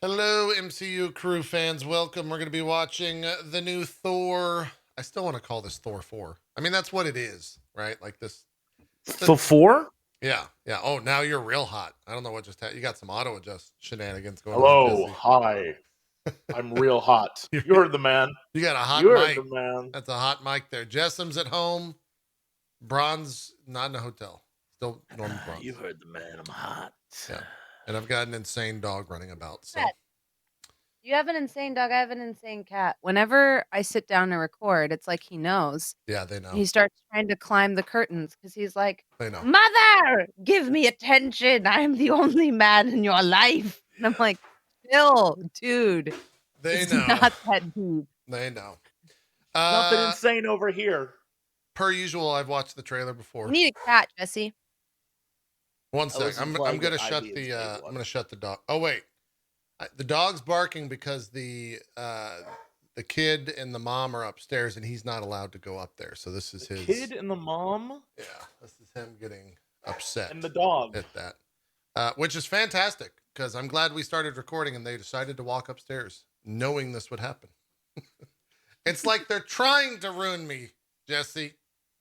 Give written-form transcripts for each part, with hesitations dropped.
Hello, MCU Crew fans. Welcome. We're going to be watching the new Thor. I still want to call this Thor 4. I mean, that's what it is, right? Like this. The 4? Yeah. Yeah. Oh, now you're real hot. I don't know what just happened. You got some auto adjust shenanigans going on, Hello, Jesse. hi. I'm real hot. You heard the man. You got a hot You heard mic. the man. That's a hot mic there. Jessam's at home. Bronze, not in a hotel. Still normal Bronze. You heard the man. I'm hot. Yeah. And I've got an insane dog running about. So You have an insane dog. I have an insane cat. Whenever I sit down to record, it's like he knows. yeah, they know. He starts trying to climb the curtains because he's like, They know. Mother, give me attention. I'm the only man in your life. And I'm like, chill, dude. They It's know. not that deep. They know. Nothing insane over here. Per usual, I've watched the trailer before. You need a cat, Jesse. One sec. I'm gonna shut the I'm gonna shut the dog. Oh wait, the dog's barking because the kid and the mom are upstairs and he's not allowed to go up there. So this is his kid and the mom. Yeah, this is him getting upset. And the dog at that, which is fantastic because I'm glad we started recording and they decided to walk upstairs knowing this would happen. It's like they're trying to ruin me, Jesse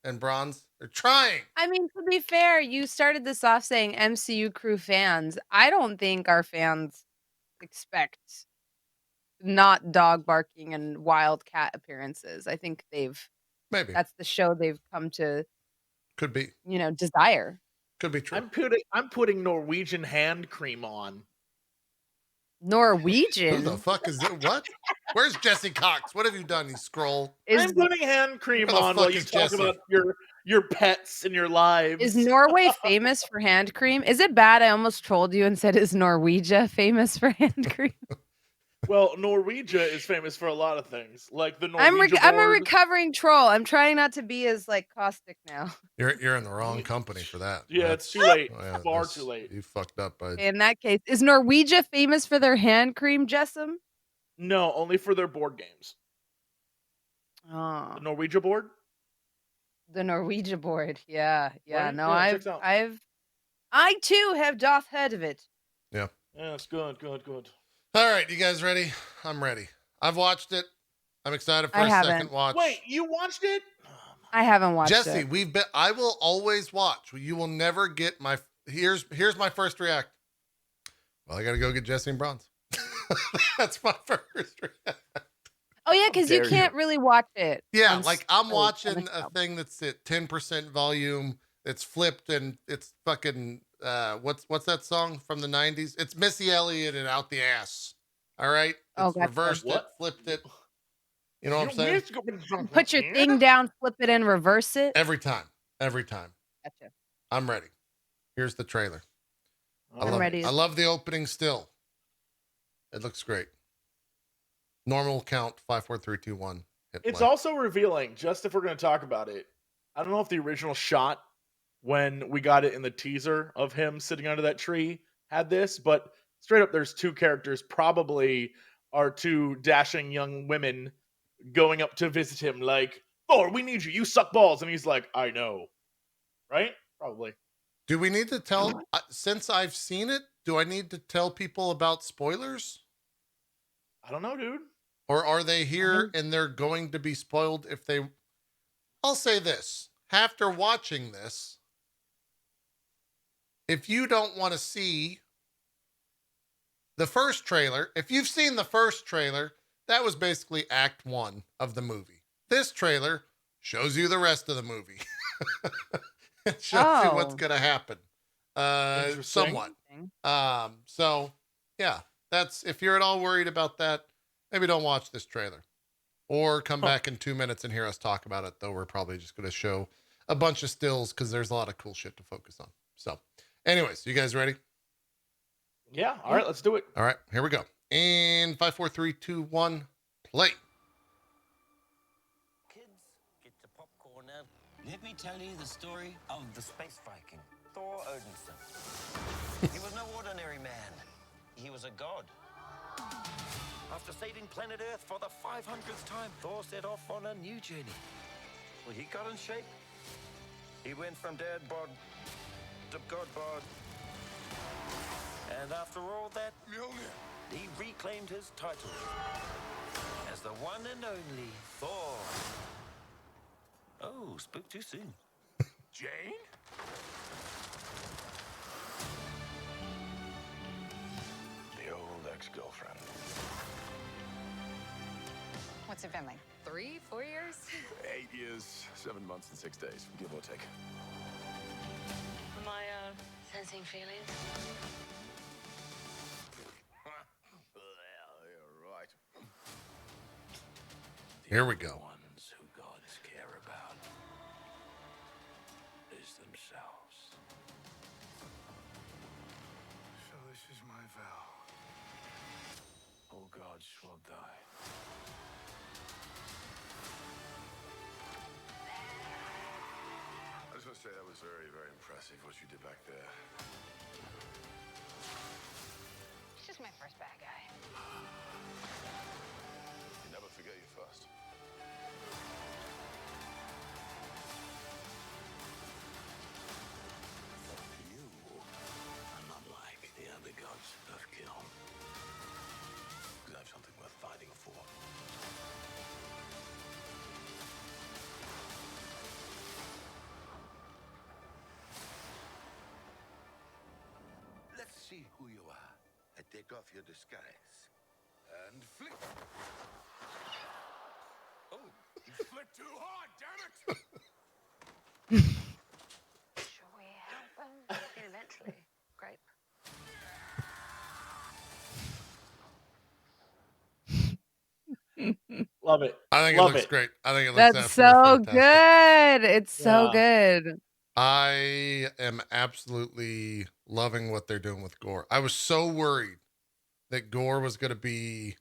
and Bronze. They're trying. I mean, to be fair, you started this off saying MCU Crew fans. I don't think our fans expect not dog barking and wild cat appearances. I think that's the show they've come to could be, desire. Could be true. I'm putting Norwegian hand cream on. Norwegian? Who the fuck is it? What? Where's Jesse Cox? What have you done? You scroll. I'm putting hand cream on while you talk about your pets and your lives. Is Norway famous for hand cream? Is it bad? I almost trolled you and said, is Norwegia famous for hand cream? Well, Norwegia is famous for a lot of things, like the Norwegia I'm a recovering troll. I'm trying not to be as caustic now. You're in the wrong company for that. Yeah, it's too late. Far too late. You fucked up, bud. In that case, is Norwegia famous for their hand cream, Jessam? No, only for their board games. Oh. The Norwegia board? The Norwegia board. Yeah. Right? No, yeah, I too have doth heard of it. Yeah. Yeah, it's good. All right, you guys ready? I'm ready. I've watched it. I'm excited for a second watch. Wait, you watched it? I haven't watched it. Jesse, I will always watch. You will never get my here's my first react. Well, I gotta go get Jesse and Bronze. That's my first react. Oh yeah, because you can't really watch it. Yeah, I'm watching a thing that's at 10% volume. It's flipped and it's fucking what's that song from the 90s? It's Missy Elliott and Out the Ass. All right? It's reversed it, flipped it. You know what I'm saying? Put your thing down, flip it, and reverse it. Every time. Gotcha. I'm ready. Here's the trailer. I'm ready. I love the opening still. It looks great. Normal count 5, 4, 3, 2, 1. It's also revealing, just if we're going to talk about it. I don't know if the original shot when we got it in the teaser of him sitting under that tree had this, but straight up there's two characters, probably are two dashing young women going up to visit him like, Thor, we need you. You suck balls. And he's like, I know. Right? Probably. Do we need to tell, since I've seen it, do I need to tell people about spoilers? I don't know, dude. Or are they here and they're going to be spoiled if they... I'll say this. After watching this, if you don't want to see the first trailer, if you've seen the first trailer, that was basically act 1 of the movie. This trailer shows you the rest of the movie. It shows you what's going to happen. Somewhat. So yeah, that's, if you're at all worried about that, maybe don't watch this trailer or come back in 2 minutes and hear us talk about it. Though we're probably just going to show a bunch of stills because there's a lot of cool shit to focus on. So anyways, you guys ready? Yeah. All right, let's do it. All right, here we go. And 5, 4, 3, 2, 1, play. Kids, get your popcorn now. Let me tell you the story of the space Viking, Thor Odinson. He was no ordinary man. He was a god. After saving planet Earth for the 500th time, Thor set off on a new journey. Well, he got in shape. He went from dad bod to god bod. And after all that, he reclaimed his title as the one and only Thor. Oh, spoke too soon. Jane? The old ex-girlfriend. What's it been like 3, 4 years? 8 years, 7 months and 6 days, give or take. Am I sensing feelings? Well, you're right. Here we go. Ones who gods care about is themselves. So this is my vow. All gods will die. I just want to say that was very, very impressive what you did back there. It's just my first bad guy. You never forget your first. You are not like the other gods of kill. Because I have something worth fighting for. Let's see who you are. I take off your disguise. And flick. Oh, you flipped too hard, damn it! Shall we help him? Eventually. Great. Love it. I think it Love looks it. great. I think it looks That's so absolutely fantastic. good. It's so good. I am absolutely loving what they're doing with Gorr. I was so worried that Gorr was going to be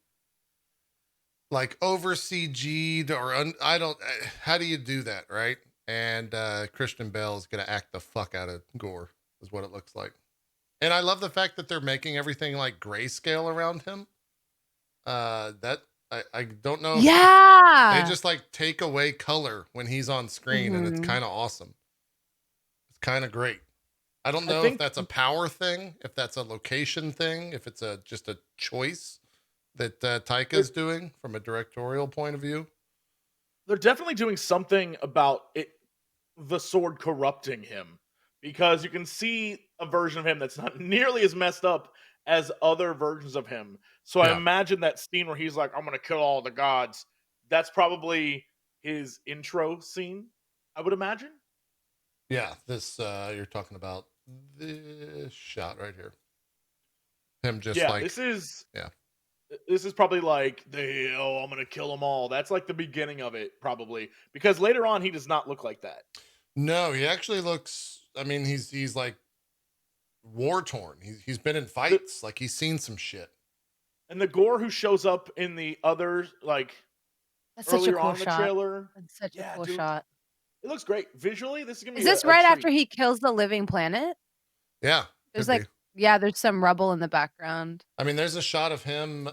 like over CG'd or I don't. How do you do that, right? And Christian Bale is going to act the fuck out of Gorr, is what it looks like. And I love the fact that they're making everything like grayscale around him. That I don't know. Yeah. They just like take away color when he's on screen, and it's kind of awesome. It's kind of great. I don't know if that's a power thing, if that's a location thing, if it's just a choice that Taika's doing from a directorial point of view. They're definitely doing something about it, the sword corrupting him, because you can see a version of him that's not nearly as messed up as other versions of him. So I imagine that scene where he's like, I'm going to kill all the gods. That's probably his intro scene, I would imagine. Yeah, this you're talking about this shot right here. Him just like this is probably like I'm gonna kill them all. That's like the beginning of it, probably, because later on he does not look like that. No, he actually looks. I mean, he's like war torn. He's been in fights. Like he's seen some shit. And the Gorr who shows up in the other that's such a earlier cool on in the shot. trailer, That's such a cool shot. it looks great visually. This is gonna be. Is this right after he kills the living planet? Yeah, There's like there's some rubble in the background. I mean, there's a shot of him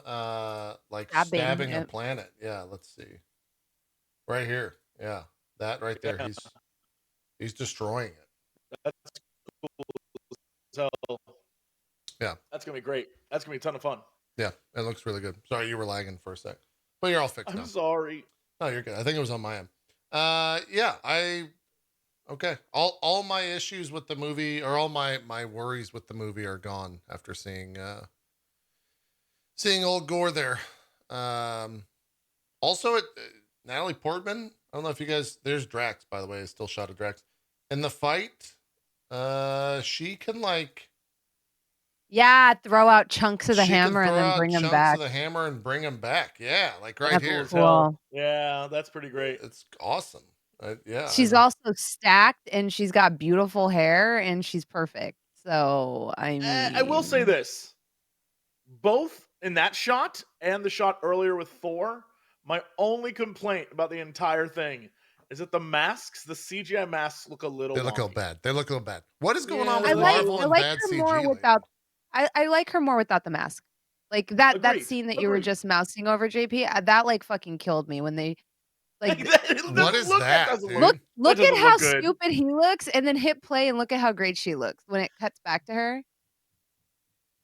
like stabbing a planet. Yeah, let's see. Right here. Yeah, that right there. He's destroying it. That's cool. So yeah, that's gonna be great. That's gonna be a ton of fun. Yeah, it looks really good. Sorry, you were lagging for a sec, but you're all fixed now. I'm sorry. No, you're good. I think it was on my end. Okay. All my issues with the movie, or all my worries with the movie, are gone after seeing old Gorr there. Also, Natalie Portman. I don't know if you guys. There's Drax, by the way. Still shot of Drax in the fight. She can throw out chunks of the hammer and then bring him back. Chunks of the hammer and bring him back. Yeah, like right that's here. Cool. Yeah, that's pretty great. It's awesome. Yeah. She's also stacked, and she's got beautiful hair, and she's perfect. So I mean, I will say this: both in that shot and the shot earlier with Thor, my only complaint about the entire thing is that the masks, the CGI masks, look a little. They look a little bad. They look a little bad. What is going on I with like Marvel and bad CG? I like her more without the mask. Like that Agreed. scene that you were just mousing over, JP. That like fucking killed me when they like. What is that? Look at how stupid he looks, and then hit play and look at how great she looks when it cuts back to her.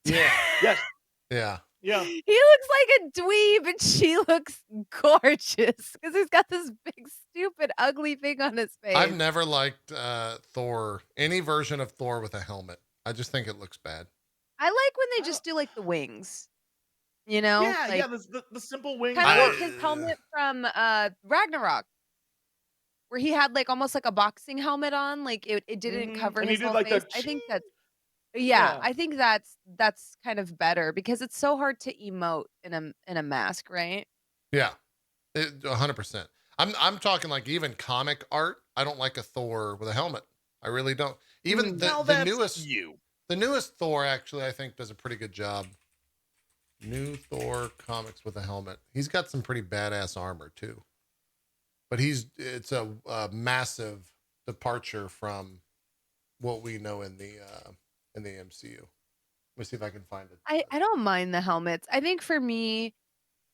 Yeah. Yes. Yeah. Yeah. He looks like a dweeb and she looks gorgeous because he's got this big, stupid, ugly thing on his face. I've never liked Thor, any version of Thor with a helmet. I just think it looks bad. I like when they just do like the wings, you know? Yeah, like, the simple wings kind of like work. his helmet from Ragnarok, where he had like almost like a boxing helmet on, like it didn't cover And he his did whole like face. the I think that's Yeah. I think that's kind of better because it's so hard to emote in a mask, right? Yeah, 100%. I'm talking like even comic art. I don't like a Thor with a helmet. I really don't. Even Now the that's newest you. the newest Thor actually I think does a pretty good job. New Thor comics with a helmet. He's got some pretty badass armor too. But it's a massive departure from what we know in the MCU. Let me see if I can find it. I don't mind the helmets. I think for me,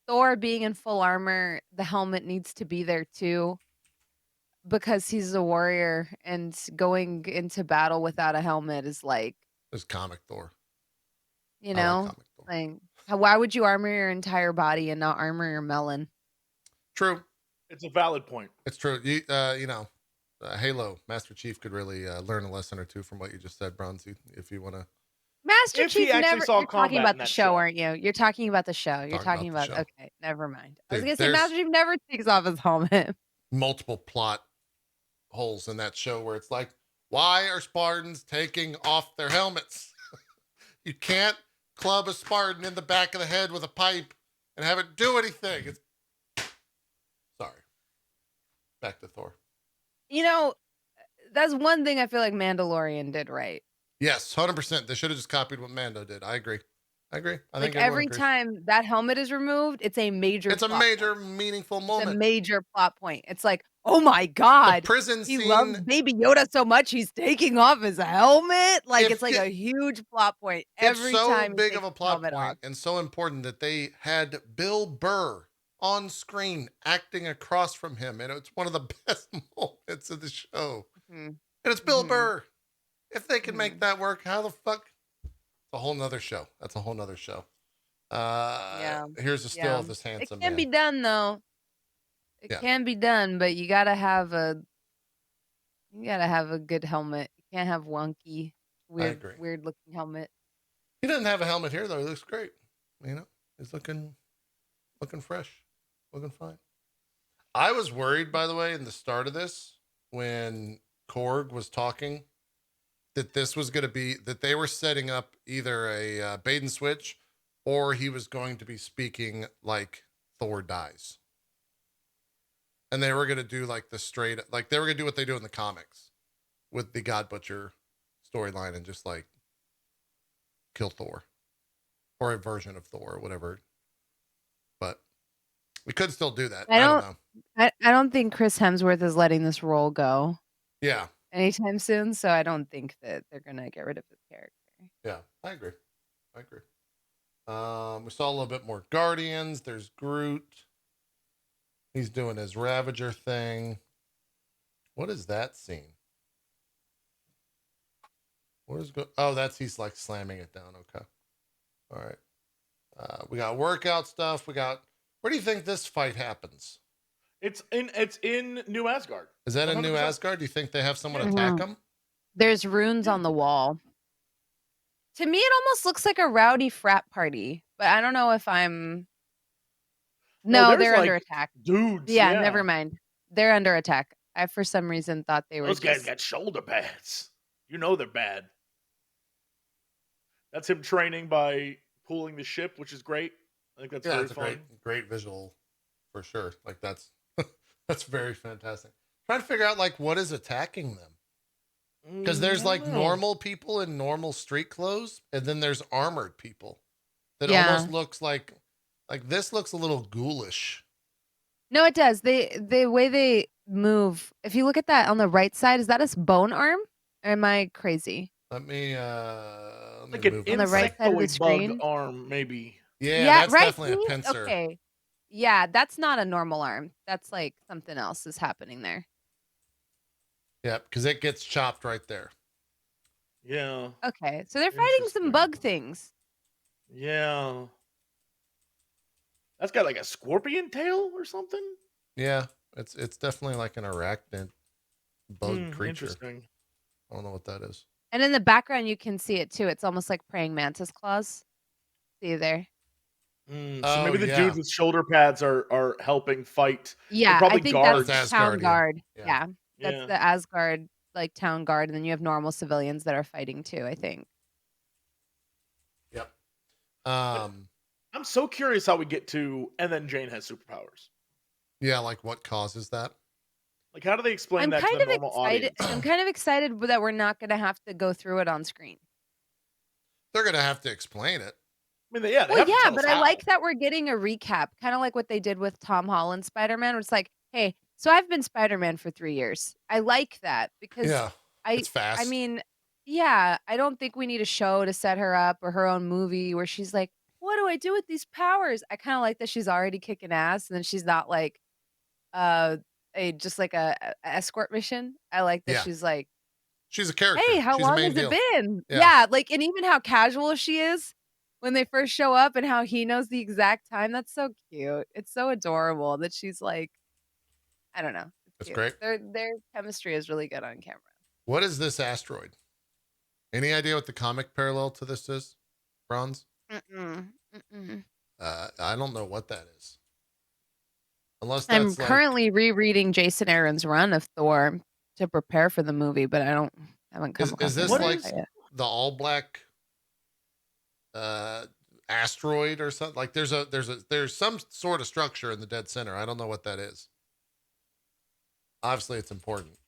Thor being in full armor, the helmet needs to be there too because he's a warrior and going into battle without a helmet is like, There's comic Thor. you I like know, comic Thor. like why would you armor your entire body and not armor your melon? True. It's a valid point. It's true. Halo Master Chief could really learn a lesson or two from what you just said, Bronzy, if you want to. Master If he Chief actually never. saw You're talking combat about in the that show, show. aren't you? You're talking about the show. You're Talking talking about about. the show. Okay, never mind. I was Dude, gonna say there's- Master Chief never takes off his helmet. Multiple plot holes in that show where it's like, why are Spartans taking off their helmets? You can't club a Spartan in the back of the head with a pipe and have it do anything. It's sorry. Back to Thor. You know, that's one thing I feel like Mandalorian did right. Yes, 100%. They should have just copied what Mando did. I agree. I Like think every time that helmet is removed, it's a major. it's a plot major, point. meaningful It's a moment. major plot point. It's like, oh my god, The prison he scene. loves Baby Yoda so much he's taking off his helmet. Like If it's like you- a huge plot point It's every so time. he big takes of a his plot helmet point off. and so important that they had Bill Burr on screen acting across from him, and it's one of the best moments of the show. Mhm. And it's Bill Mhm. Burr. If they can make Mhm. that work, how the fuck? It's a whole nother show. That's a whole nother show. Yeah. Here's a still Yeah. of this handsome It can man. be done though. It Yeah. can be done, but you gotta have a good helmet. You can't have wonky, agree. weird looking helmet. He doesn't have a helmet here though. He looks great. You know, he's looking fresh, looking fine. I was worried, by the way, in the start of this when Korg was talking that this was going to be that they were setting up either a bait and switch or he was going to be speaking like Thor dies. And they were going to do like the straight, like they were going to do what they do in the comics with the God Butcher storyline and just like kill Thor or a version of Thor or whatever. But we could still do that. I don't know. I don't think Chris Hemsworth is letting this role go Yeah. anytime soon, so I don't think that they're gonna get rid of his character. Yeah, I agree. We saw a little bit more Guardians. There's Groot. He's doing his Ravager thing. What is that scene? He's like slamming it down. Okay. All right. We got workout stuff. Where do you think this fight happens? It's in New Asgard. Is that in New 100%. Asgard? Do you think they have someone Mhm. attack them? There's runes on the wall. To me, it almost looks like a rowdy frat party, but I don't know if I'm. No, there's, they're under like, attack. Dudes. Yeah, never mind. They're under attack. I for some reason thought they were. Those guys just- got shoulder pads. You know they're bad. That's him training by pulling the ship, which is great. I think that's very It's a fun. great visual for sure. Like that's that's very fantastic. Trying to figure out like what is attacking them. Because there's like normal people in normal street clothes, and then there's armored people that almost looks like this looks a little ghoulish. No, it does. The way they move. If you look at that on the right side, is that his bone arm? Or am I crazy? Let me like an move On the right side of the insectoid screen? bug arm, maybe. Yeah, that's right. definitely a see? pincer. Okay. Yeah, that's not a normal arm. That's like something else is happening there. Yep, because it gets chopped right there. Yeah. Okay, so they're fighting some bug things. Yeah. That's got like a scorpion tail or something. Yeah, it's definitely like an arachnid bug creature. Interesting. I don't know what that is. And in the background, you can see it too. It's almost like praying mantis claws. See there? So maybe the dudes with shoulder pads are helping fight. They're Yeah, I probably think guards. that's town Asgardian. guard. Yeah. Yeah, that's the Asgard like town guard, and then you have normal civilians that are fighting too. I think. Yep. I'm so curious how we get to, and then Jane has superpowers. Yeah, like what causes that? Like, how do they explain I'm that to kind the of normal excited. audience? I'm kind of excited that we're not going to have to go through it on screen. They're gonna have to explain it. I mean, yeah, they Well, have to yeah, tell but us I how. like that we're getting a recap, kind of like what they did with Tom Holland Spider-Man. Where it's like, hey, so I've been Spider-Man for 3 years. I like that because Yeah, it's I fast. mean, yeah, I don't think we need a show to set her up or her own movie where she's like, what do I do with these powers? I kind of like that she's already kicking ass and then she's not like just like a escort mission. I like that Yeah. she's like, She's a character. hey, how She's a long main has deal. it been? Yeah. Yeah, like, and even how casual she is when they first show up and how he knows the exact time. That's so cute. It's so adorable that she's like, I don't know. It's That's cute. great. Their chemistry is really good on camera. What is this asteroid? Any idea what the comic parallel to this is? Bronze? I don't know what that is. Unless that's I'm currently rereading Jason Aaron's run of Thor to prepare for the movie, but I haven't come across is this anything like like it. the all black asteroid or something? Like there's some sort of structure in the dead center. I don't know what that is. Obviously, it's important.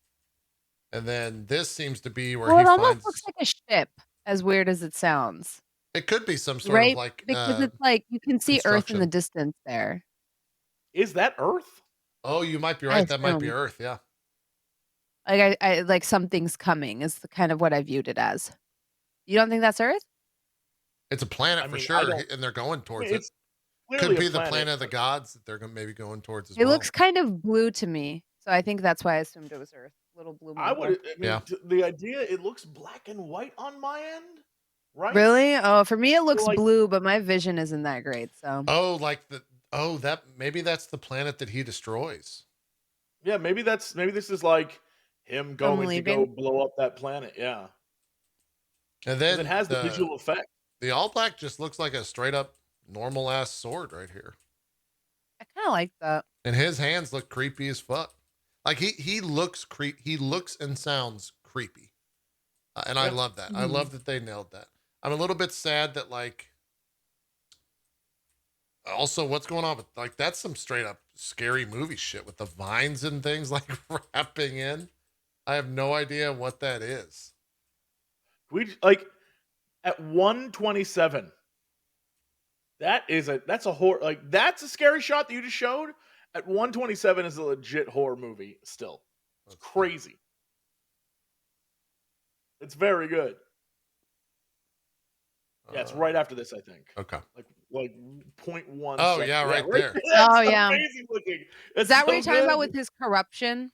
And then this seems to be where Well, he it almost finds looks like a ship, as weird as it sounds. it could be some sort Right? of like Because it's like you can see Earth in the construction. distance there. Is that Earth? Oh, you might be I right. That might be assume. Earth. Yeah. Like I like something's coming is kind of what I viewed it as. You don't think that's Earth? It's a planet I for mean, sure, and they're going towards it. It's Could clearly be a the planet, planet of the but gods that they're maybe going towards as It well. looks kind of blue to me, so I think that's why I assumed it was Earth. Little blue I marble. would. I mean, Yeah. the idea it looks black and white on my end, right? Really? Oh, for me it looks like- blue, but my vision isn't that great. So Oh, like that maybe that's the planet that he destroys. Yeah, maybe this is like him going to go leaving? blow up that planet. Yeah, And 'Cause then it has the visual effect. The all black just looks like a straight up normal ass sword right here. I kind of like that. And his hands look creepy as fuck. Like he looks he looks and sounds creepy. And I love that. I love that they nailed that. I'm a little bit sad that like also what's going on with like that's some straight up scary movie shit with the vines and things like wrapping in. I have no idea what that is. We like at 127. That's a horror, like that's a scary shot that you just showed. At 127 is a legit horror movie still. It's crazy. It's very good. Yeah, it's right after this, I think. Okay. Like 0.1. Oh, second. yeah, right there. Oh, yeah. Amazing looking. Is It's that so what you're talking about good. with his corruption?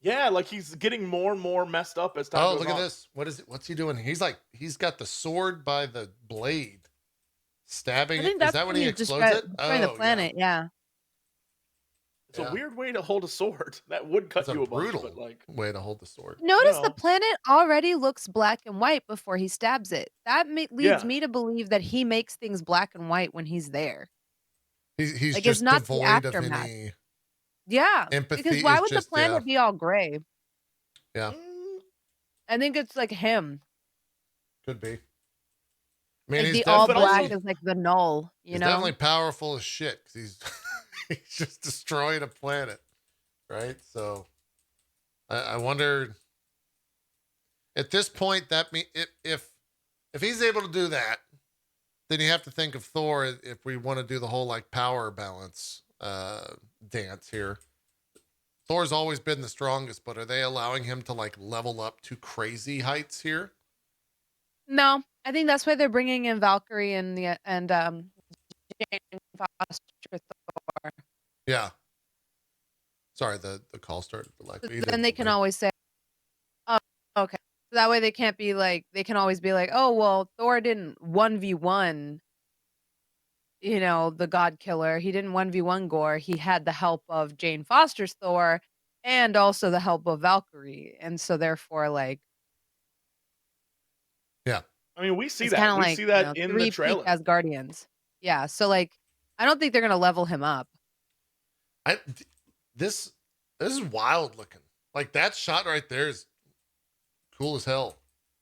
Yeah, like he's getting more and more messed up as time Oh, goes look on. at this. What is it? What's he doing? He's got the sword by the blade. Stabbing I it. think Is that's that when he he's explodes it? destroying the planet. Yeah. It's a weird way to hold a sword. That would cut It's a you a bunch, brutal but like way to hold the sword. Notice You the know. planet already looks black and white before he stabs it. That leads Yeah. me to believe that he makes things black and white when he's there. He's Like, it's just not the devoid of aftermath. any Yeah. empathy. Because why is would the just, planet be all gray? Yeah, I think it's like him. could be. I mean, Like he's the all definitely, black is like the null, you he's know? definitely powerful as shit because he's just destroying a planet, right? So I wonder at this point that if he's able to do that, then you have to think of Thor if we want to do the whole like power balance dance here. Thor's always been the strongest, but are they allowing him to like level up to crazy heights here? No, I think that's why they're bringing in Valkyrie and Jane Foster Thor. Yeah. Sorry, the call started to like. Then they can always say, "Oh, okay." So that way they can't be like they can always be like, "Oh, well, Thor didn't 1v1 the God Killer. He didn't 1v1 Gorr. He had the help of Jane Foster's Thor and also the help of Valkyrie. And so therefore, like, Yeah. I mean, we see it's kind that. of We like, see that in the 3 peak trailer. as Guardians. Yeah. So like, I don't think they're gonna level him up. This is wild looking. Like that shot right there is cool as hell.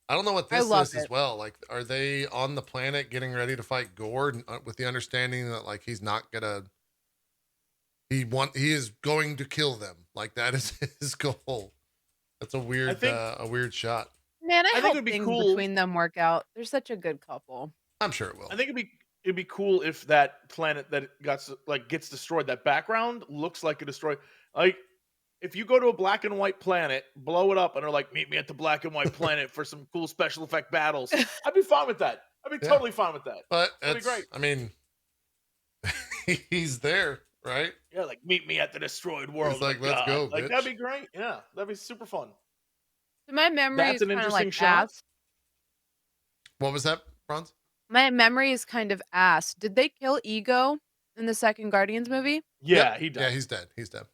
I don't know what I this love is as it. well. Like, are they on the planet getting ready to fight Gorr with the understanding that like he's not gonna he is going to kill them. Like that is his goal. That's a I think weird shot. Man, I I think it hope would be things cool. between them work out. They're such a good couple. I'm sure it will. I think it'd be cool if that planet that gets destroyed, that background looks like a destroyed. Like if you go to a black and white planet, blow it up, and are like, meet me at the black and white planet for some cool special effect battles, I'd be fine with that. I'd be Yeah. totally fine with that. But That'd be great. I mean, he's there, right? Yeah, like meet me at the destroyed world. He's like, of let's God. go, Like bitch. that'd be great. Yeah, that'd be super fun. So my memory That's is an kind of interesting like shot. ass. What was that, Bronze? My memory is kind of ass. Did they kill Ego in the second Guardians movie? Yeah, Yep. he does. Yeah, he's dead. He's dead.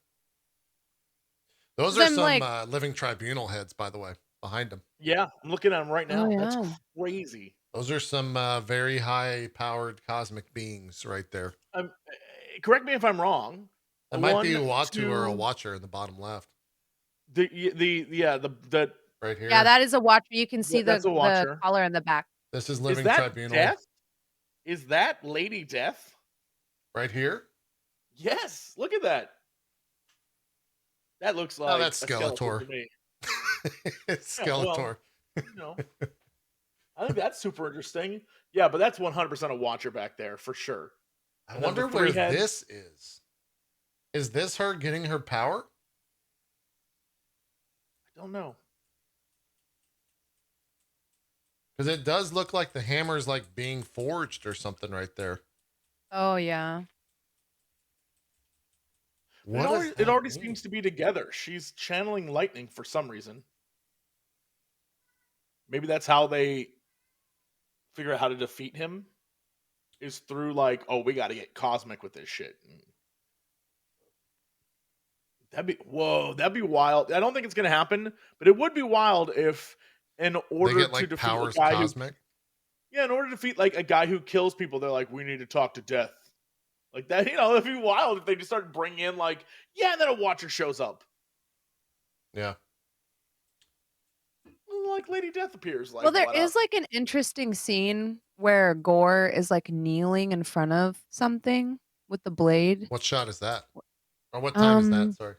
Those 'Cause are I'm some like, living tribunal heads, by the way, behind him. Yeah, I'm looking at him right oh now. That's yeah. crazy. Those are some very high-powered cosmic beings right there. Correct me if I'm wrong. That The might be a one, Uatu or a two, Watcher in the bottom left, the right here. Yeah, that is a watcher. You can see that's a the watcher. collar in the back. This is Is living that tribunal Death? Is that Lady Death? right here. Yes. Look at that. That looks like that's a skeleton Skeletor. to me. It's Yeah, well, Skeletor. You know, I think that's super interesting. Yeah, but that's 100% a watcher back there for sure. I And then the wonder where 3 heads- this is. Is this her getting her power? I don't know. Because it does look like the hammer's like being forged or something right there. Oh yeah. It already seems to be together. She's channeling lightning for some reason. Maybe that's how they figure out how to defeat him. Is through like, oh, we got to get cosmic with this shit. That'd be wild. I don't think it's gonna happen, but it would be wild if, in They order get to like defeat powers a guy cosmic. in order to defeat like a guy who kills people, they're like, we need to talk to Death. Like that, it'd be wild if they just start bringing in like, yeah, and then a watcher shows up. Yeah. Like Lady Death appears. Like, Well, there what is up? like an interesting scene where Gorr is like kneeling in front of something with the blade. What shot is that? Or what time is that? Sorry.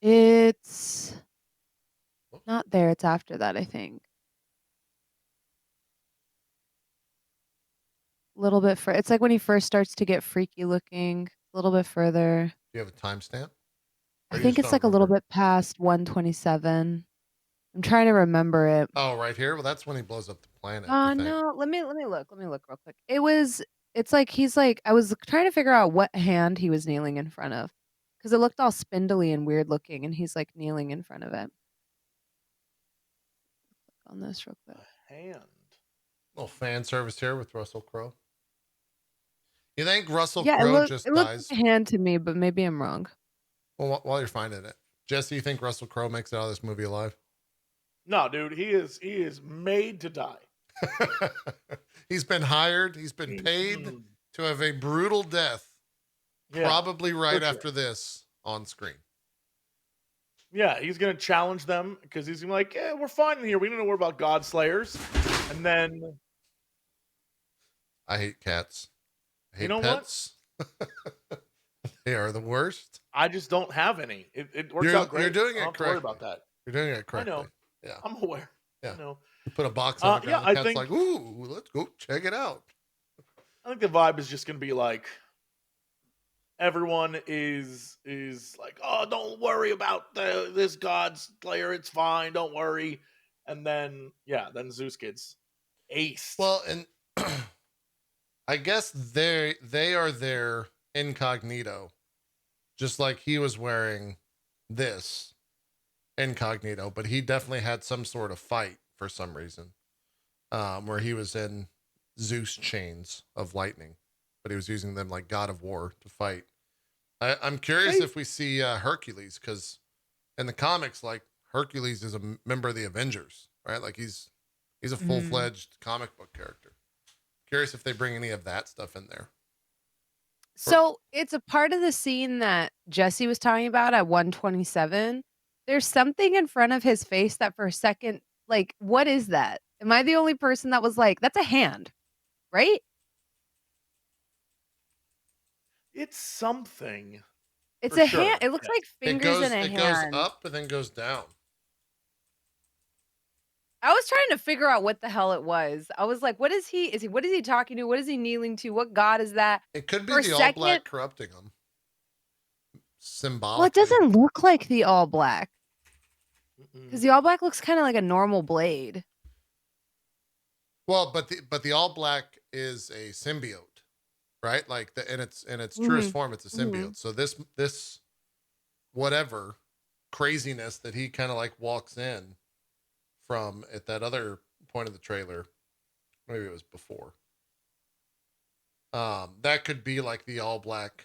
It's not there. It's after that, I think. A little bit for it's like when he first starts to get freaky looking. A little bit further. Do you have a timestamp? I think it's like a little bit past 127. I'm trying to remember it. Oh, right here. Well, that's when he blows up the planet. I think. No. Let me look. Let me look real quick. It's like he's like I was trying to figure out what hand he was kneeling in front of. Because it looked all spindly and weird looking, and he's like kneeling in front of it. Click on this real quick. Hand. Little fan service here with Russell Crowe. You think Russell Yeah, Crowe it just looked dies? like a hand to me, but maybe I'm wrong. Well, while you're finding it, Jesse, you think Russell Crowe makes it out of this movie alive? No, dude, he is made to die. He's been hired. He's been paid to have a brutal death. Yeah, probably right for sure. after this on screen. Yeah, he's gonna challenge them because he's gonna be like, "Yeah, we're fine in here. We don't know worry about God Slayers." And then I hate cats. I hate You know what? pets. They are the worst. I just don't have any. It works out great. You're doing I don't it have to worry correctly. about that. You're doing it correctly. know. Yeah. I'm aware. Yeah. I know. You put a box on the yeah, ground. I The cat's think- like, ooh, let's go check it out. I think the vibe is just gonna be like everyone is like, oh, don't worry about this God Slayer. It's fine. Don't worry. And then then Zeus gets aced. Well, and I guess they are there incognito, just like he was wearing this incognito, but he definitely had some sort of fight for some reason, where he was in Zeus chains of lightning, but he was using them like God of War to fight. I'm curious if we see Hercules, because in the comics, like Hercules is a member of the Avengers, right? Like he's a full-fledged comic book character. Curious if they bring any of that stuff in there. So it's a part of the scene that Jesse was talking about at 127. There's something in front of his face that for a second, like, what is that? Am I the only person that was like, that's a hand, right? It's something. It's For a sure, hand. It looks yes. like fingers in a It hand. goes up and then goes down. I was trying to figure out what the hell it was. I was like, what is he? What is he talking to? What is he kneeling to? What god is that? It could be For a the All second, Black corrupting him. Symbolically. well, it doesn't look like the All Black. Because Mm-mm. the All Black looks kind of like a normal blade. Well, but the All Black is a symbiote, right? Like in its truest form, it's a symbiote. So this whatever craziness that he kind of like walks in from at that other point of the trailer, maybe it was before. That could be like the All Black.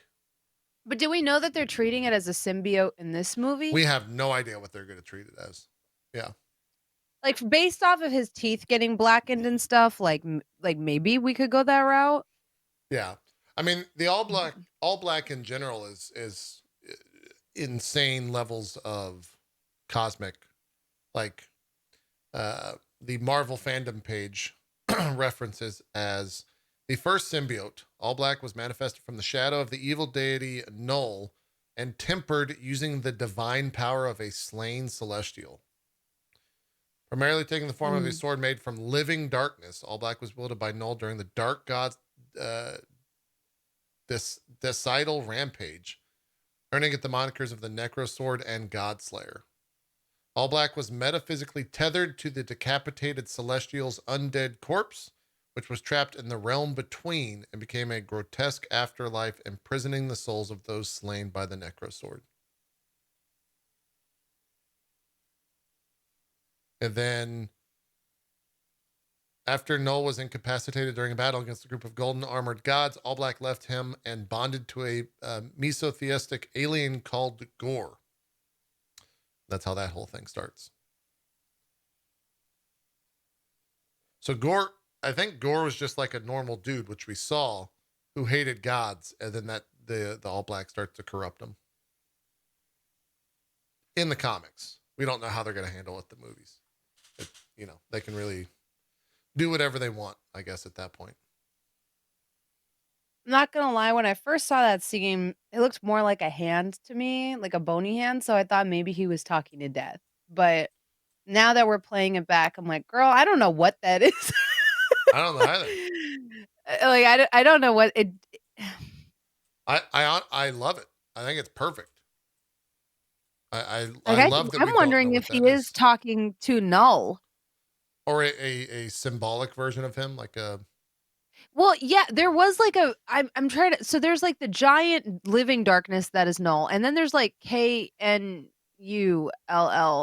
But do we know that they're treating it as a symbiote in this movie? We have no idea what they're going to treat it as. Yeah. Like based off of his teeth getting blackened and stuff, like maybe we could go that route. Yeah. I mean, the All Black in general is insane levels of cosmic, like the Marvel fandom page references as the first symbiote. All Black was manifested from the shadow of the evil deity Null and tempered using the divine power of a slain celestial. Primarily taking the form of a sword made from living darkness, All Black was wielded by Null during the Dark God's decidal rampage, earning it the monikers of the Necro Sword and Godslayer. All Black was metaphysically tethered to the decapitated Celestial's undead corpse, which was trapped in the realm between and became a grotesque afterlife, imprisoning the souls of those slain by the Necro Sword. And then, after Null was incapacitated during a battle against a group of golden armored gods, All Black left him and bonded to a mesotheistic alien called Gorr. That's how that whole thing starts. So Gorr, I think Gorr was just like a normal dude, which we saw, who hated gods, and then that the All Black starts to corrupt him. In the comics, we don't know how they're going to handle it. The movies, they can really do whatever they want, I guess, at that point. I'm not gonna lie, when I first saw that scene, it looked more like a hand to me, like a bony hand. So I thought maybe he was talking to death. But now that we're playing it back, I'm like, girl, I don't know what that is. I don't know either. Like I don't know what it. I love it. I think it's perfect. I love that. I'm wondering if he is talking to Null. Or a symbolic version of him, like a. Well, yeah, there was like I'm trying to. So there's like the giant living darkness that is Null, and then there's like KNULL,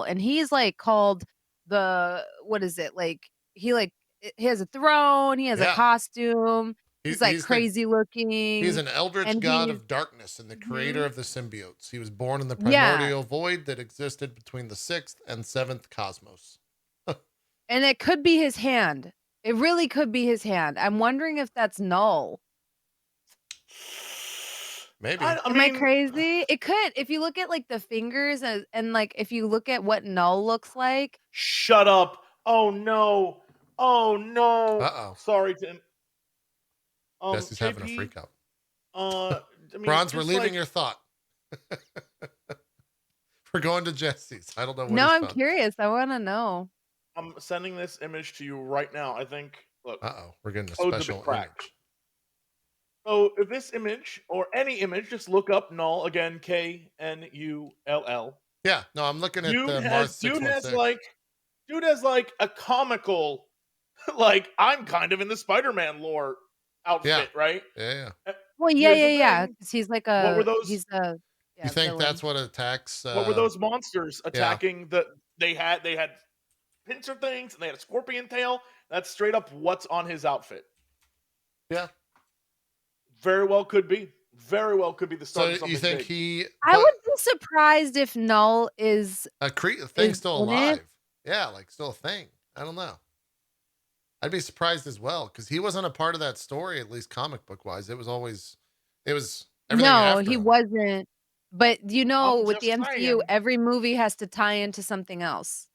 and he's like called what is it? Like he has a throne, he has a costume, he's like crazy looking. He's an eldritch god of darkness and the creator of the symbiotes. He was born in the primordial void that existed between the 6th and 7th cosmos. And it could be his hand. It really could be his hand. I'm wondering if that's Null. Maybe. Am I crazy? It could. If you look at like the fingers and like if you look at what Null looks like. Shut up. Oh no. Oh no. Uh-oh. Sorry, Tim. Jesse's having a freak out. Bronze, we're leaving your thought. We're going to Jesse's. I don't know what. No, I'm curious. I want to know. I'm sending this image to you right now. I think. Look. We're getting a special image. So if this image or any image, just look up Null again. KNULL. Yeah. No, I'm looking at the Mars 616. Dude has like a comical, like I'm kind of in the Spider-Man lore outfit, right? Yeah. Well, yeah. Because he's like a. What were those? He's a. Yeah, you think that's what attacks? What were those monsters attacking? They had pincer things and they had a scorpion tail. That's straight up what's on his outfit. Yeah. Very well could be. Very well could be the start So of something you think big. he? I would be surprised if Null is thing's still in it. alive? Yeah, like still a thing. I don't know. I'd be surprised as well because he wasn't a part of that story, at least comic book wise. It was everything No, after he him. wasn't. But you know, I'm with the just MCU, saying. every movie has to tie into something else.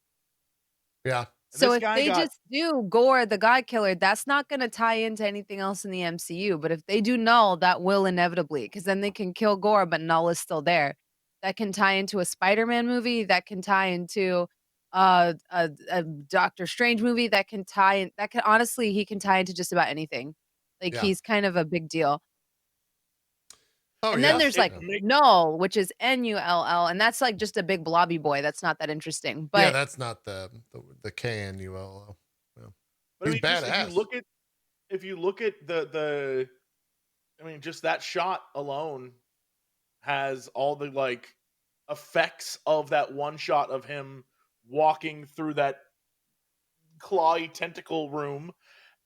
Yeah. And So this if guy they got just do Gorr, the God Killer, that's not going to tie into anything else in the MCU. But if they do Null, that will inevitably, because then they can kill Gorr, but Null is still there. That can tie into a Spider-Man movie. That can tie into a Doctor Strange movie. That can tie in. That can honestly, he can tie into just about anything. Like Yeah. he's kind of a big deal. Oh And yeah. then there's it like make- Null, which is Null, and that's like just a big blobby boy. That's not that interesting. yeah, But that's not the KNULO. Yeah. But I He's mean, just badass. if you look at the I mean, just that shot alone has all the like effects of that one shot of him walking through that clawy tentacle room.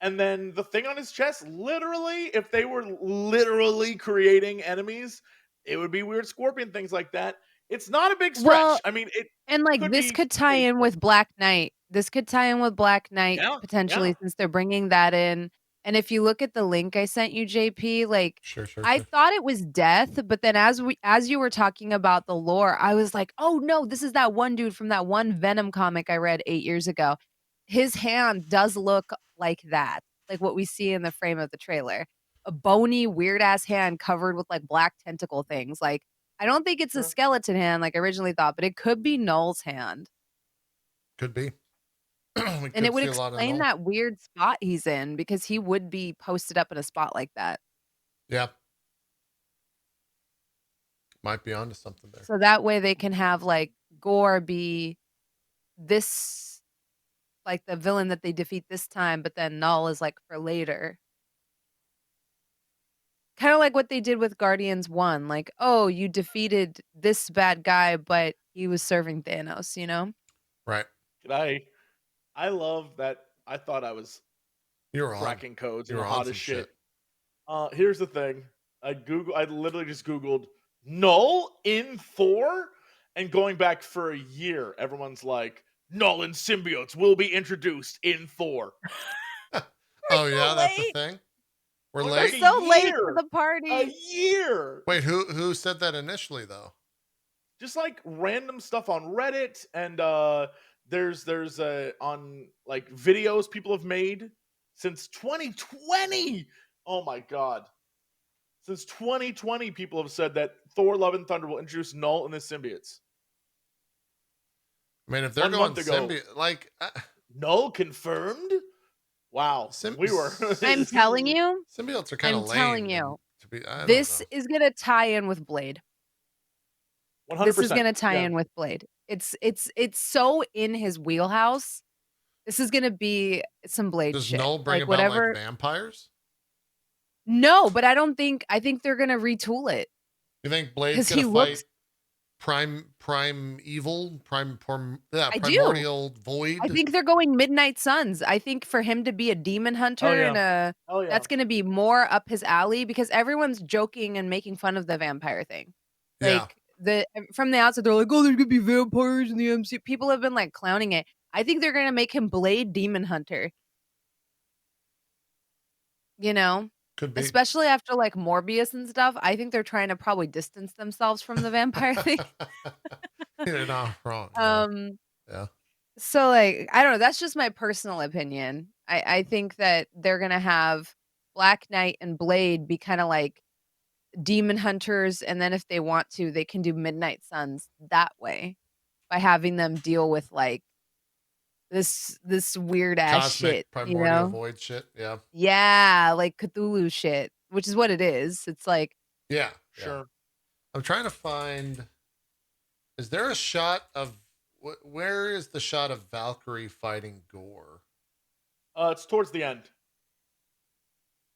And then the thing on his chest, literally, if they were literally creating enemies, it would be weird scorpion things like that. It's not a big stretch. well, I mean, it and like could this be could tie pretty in cool. with Black Knight. This could tie in with Black Knight Yeah, potentially yeah. since they're bringing that in. And if you look at the link I sent you, JP, like Sure. I thought it was Death, but then as you were talking about the lore, I was like, oh no, this is that one dude from that one Venom comic I read 8 years ago. His hand does look like that, like what we see in the frame of the trailer. A bony, weird ass hand covered with like black tentacle things. Like I don't think it's a Sure. skeleton hand like I originally thought, but it could be Null's hand. Could be. We And could it would see a lot of explain Null. that weird spot he's in because he would be posted up in a spot like that. Yeah. Might be onto something there. So that way they can have like Gorr be this, like the villain that they defeat this time, but then Null is like for later. Kind of like what they did with Guardians 1. Like, oh, you defeated this bad guy, but he was serving Thanos, you know? Right. I love that. I thought I was You're on. cracking codes and You're the on hottest some shit. Here's the thing. I literally just Googled Null in Thor, and going back for a year, everyone's like, Null and symbiotes will be introduced in Thor. Oh yeah, that's a late. thing. We're We're late. like So late year. to the party. A year. Wait, who said that initially though? Just like random stuff on Reddit, and there's on like videos people have made since 2020. Oh my god. Since 2020, people have said that Thor Love and Thunder will introduce Null and the symbiotes. I mean, if they're 1 going month ago. symbiote, like Null confirmed? Wow. We were I'm telling you, symbiotes are kind of I'm lame. telling you, To be, I this don't is going to tie in with Blade. 100%. This is going to tie Yeah. in with Blade. It's so in his wheelhouse. This is going to be some Blade Does shit. Null bring like about whatever. like vampires? No, but I think they're going to retool it. You think Blade's 'Cause gonna he fight looks- prime evil, I do. primordial void? I think they're going Midnight Suns. I think for him to be a demon hunter yeah. and Oh yeah. that's going to be more up his alley because everyone's joking and making fun of the vampire thing. Yeah. Like from the outside, they're like, "Oh, there's gonna be vampires in the MCU." People have been like clowning it. I think they're gonna make him Blade Demon Hunter. You know, Could be. especially after like Morbius and stuff. I think they're trying to probably distance themselves from the vampire thing. You're not wrong. Yeah. So like, I don't know. That's just my personal opinion. I think that they're gonna have Black Knight and Blade be kind of like demon hunters, and then if they want to, they can do Midnight Suns that way by having them deal with like this weird ass Cosmic shit, you primordial know? void shit. Yeah. Yeah, like Cthulhu shit, which is what it is. It's like Yeah. Sure. I'm trying to find. Is there a shot of where is the shot of Valkyrie fighting Gorr? It's towards the end.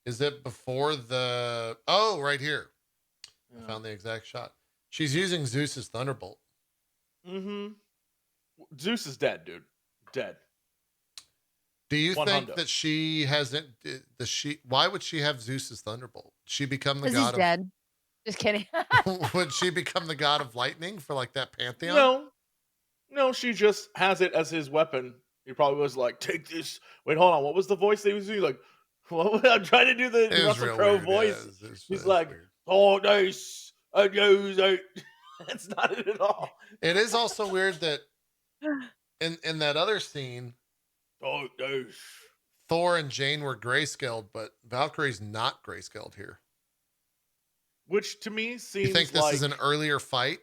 Is it before the? Oh, right here. I found the exact shot. She's using Zeus's thunderbolt. Mm-hmm. Zeus is dead, dude. Dead. Do you One think hundo. that she hasn't? Why would she have Zeus's thunderbolt? She become the Because he's god of? dead. Just kidding. Would she become the god of lightning for like that pantheon? No, no, she just has it as his weapon. He probably was like, "Take this." Wait, hold on. What was the voice they was doing? Like, what? I'm trying to do the It was Russell real Crowe weird. voice. Yeah, it He's was like, weird. "Oh, nice, I use it." That's not it at all. It is also weird that in that other scene, Oh, nice. Thor and Jane were grayscaled, but Valkyrie's not grayscaled here. Which to me You seems think this like is an earlier fight?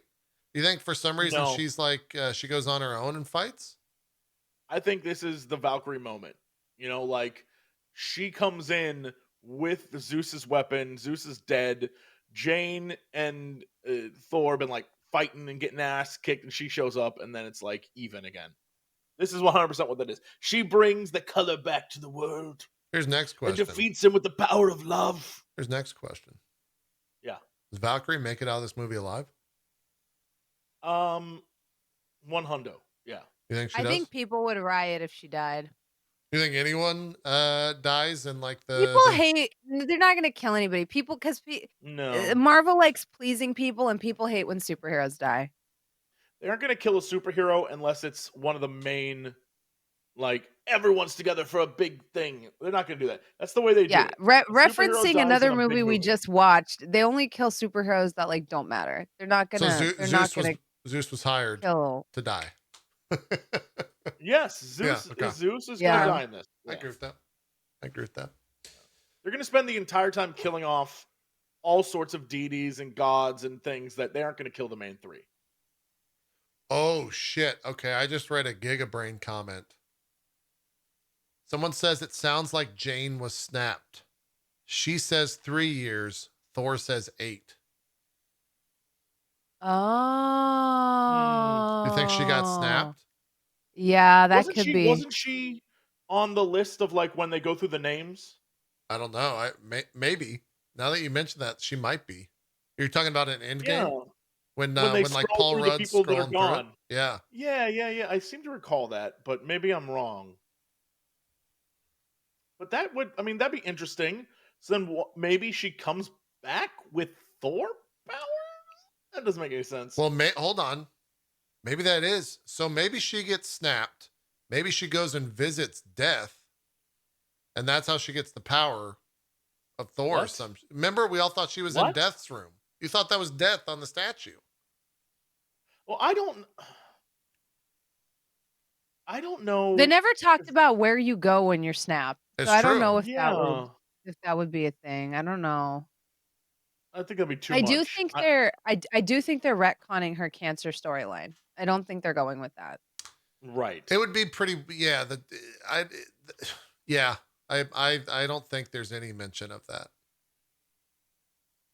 You think for some reason No. she's like she goes on her own and fights? I think this is the Valkyrie moment. You know, like she comes in with Zeus's weapon. Zeus is dead. Jane and Thor been like fighting and getting ass kicked, and she shows up, and then it's like even again. This is 100% what that is. She brings the color back to the world Here's next and question. defeats him with the power of love. Here's next question. Yeah. Does Valkyrie make it out of this movie alive? 100. Yeah. You think she I does? think people would riot if she died. You think anyone dies in like People hate. They're not going to kill anybody. People, because No. Marvel likes pleasing people, and people hate when superheroes die. They aren't going to kill a superhero unless it's one of the main, like, everyone's together for a big thing. They're not going to do that. That's the way they Yeah, do it. referencing dies another in a big movie we movie. just watched, they only kill superheroes that like don't matter. They're not So gonna. they're not gonna Zeus was hired kill. to die. Yes, Zeus, okay. Zeus is Yeah. going to die in this. I Yeah. agree with that. I agree with that. They're going to spend the entire time killing off all sorts of deities and gods and things that they aren't going to kill the main three. Oh shit. Okay, I just read a Gigabrain comment. Someone says it sounds like Jane was snapped. She says 3 years. Thor says 8. Oh, You think she got snapped? Yeah, that Wasn't could she? be. Wasn't she on the list of like when they go through the names? I don't know. Maybe. Now that you mention that, she might be. You're talking about an Endgame? Yeah. When they like scroll Paul through the Rudd's people that are scrolling through it? gone. Yeah. Yeah. I seem to recall that, but maybe I'm wrong. But that would, I mean, that'd be interesting. So then maybe she comes back with Thor powers? That doesn't make any sense. Well, hold on. Maybe that is. So maybe she gets snapped. Maybe she goes and visits Death. And that's how she gets the power of Thor. What? Remember, we all thought she was in What? Death's room. You thought that was Death on the statue. Well, I don't know. They never talked about where you go when you're snapped. It's So I don't true. know Yeah. if that would be a thing. I don't know. I think that'd be too I much. do think I do think they're retconning her cancer storyline. I don't think they're going with that. Right. It would be pretty. Yeah. I don't think there's any mention of that.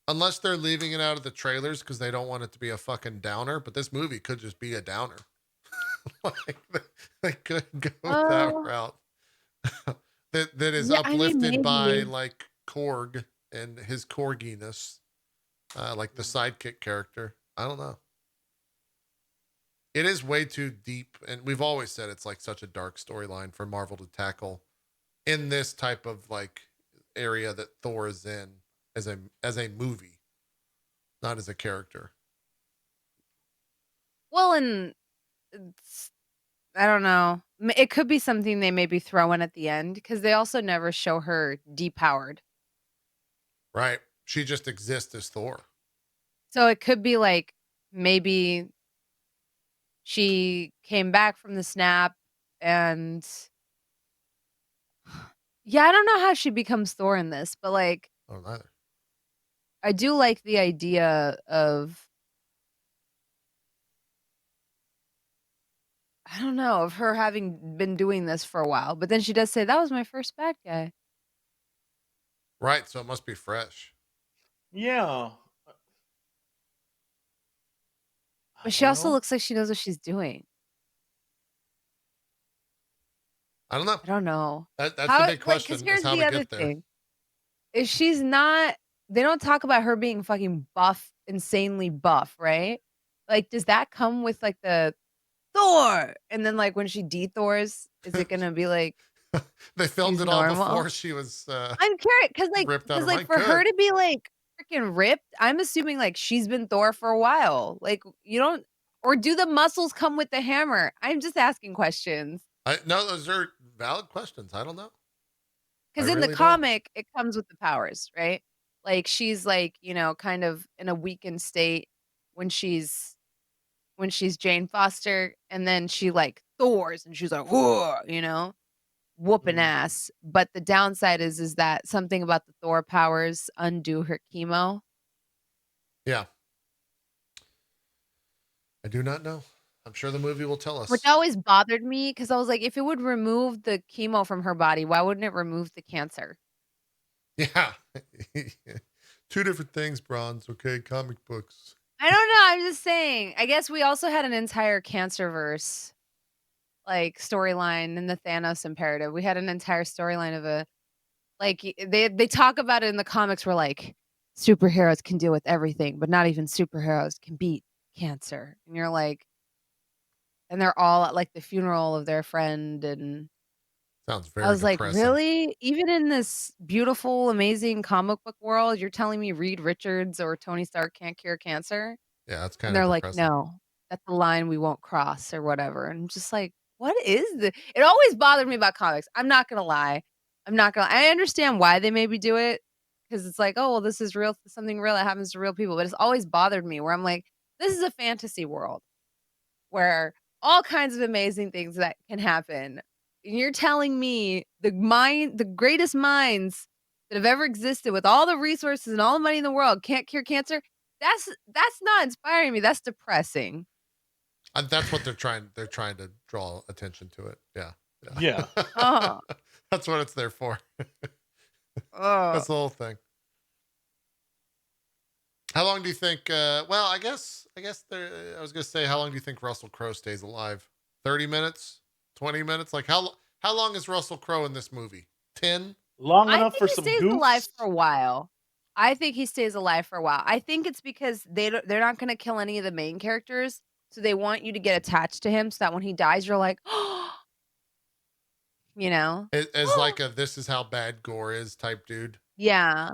Unless they're leaving it out of the trailers because they don't want it to be a fucking downer. But this movie could just be a downer. Like they could go that route. that is uplifted by maybe. like Korg and his corginess, like the sidekick character. I don't know. It is way too deep, and we've always said it's like such a dark storyline for Marvel to tackle in this type of like area that Thor is in as a movie, not as a character. Well, and I don't know. It could be something they maybe throw in at the end because they also never show her depowered. Right. She just exists as Thor. So it could be like maybe she came back from the snap and yeah, I don't know how she becomes Thor in this, but like I don't either. I do like the idea of I don't know, of her having been doing this for a while, but then she does say that was my first bad guy. Right. So it must be fresh. Yeah. But she also looks like she knows what she's doing. I don't know. I don't know. That's the big question. Because here's is how the we other get there. thing. If she's not, they don't talk about her being fucking buff, insanely buff, right? Like, does that come with like the Thor? And then like when she de-Thors, is it gonna be like They filmed She's it all normal? before she was I'm curious because ripped out of my for her could. to be like freaking ripped, I'm assuming like she's been Thor for a while. Like you don't, or do the muscles come with the hammer? I'm just asking questions No, those are valid questions. I don't know. I because in the really don't. comic it comes with the powers, right? Like she's like kind of in a weakened state when she's Jane Foster, and then she like Thors and she's like, whoa, whooping Mm. ass. But the downside is that something about the Thor powers undo her chemo. Yeah. I do not know. I'm sure the movie will tell Which us. always bothered me because I was like, if it would remove the chemo from her body, why wouldn't it remove the cancer? Yeah. Two different things, Bronze. Okay, comic books. I don't know. I'm just saying. I guess we also had an entire cancer verse like storyline in the Thanos imperative. We had an entire storyline of they talk about it in the comics where like superheroes can deal with everything, but not even superheroes can beat cancer. And you're like, and they're all at like the funeral of their friend, and Sounds I very was like, depressing. really? Even in this beautiful, amazing comic book world, you're telling me Reed Richards or Tony Stark can't cure cancer? Yeah, that's And kind of they're like, depressing. no, that's a line we won't cross or whatever. And I'm just like, what is this? It always bothered me about comics. I'm not gonna lie. I understand why they maybe do it because it's like, oh well, this is real, something real that happens to real people. But it's always bothered me where I'm like, this is a fantasy world where all kinds of amazing things that can happen. And you're telling me the greatest minds that have ever existed with all the resources and all the money in the world can't cure cancer? That's not inspiring me. That's depressing. And that's what they're trying. They're trying to draw attention to it. Yeah. Yeah. Oh, That's what it's there for. oh. That's the whole thing. How long do you think? Well, I guess I was gonna say, how long do you think Russell Crowe stays alive? 30 minutes? 20 minutes? Like how long is Russell Crowe in this movie? 10? Long I enough think for he some stays alive goofs. for a while. I think he stays alive for a while. I think it's because they're not going to kill any of the main characters, so they want you to get attached to him so that when he dies you're like, you know. As like a this is how bad Gorr is type dude. Yeah.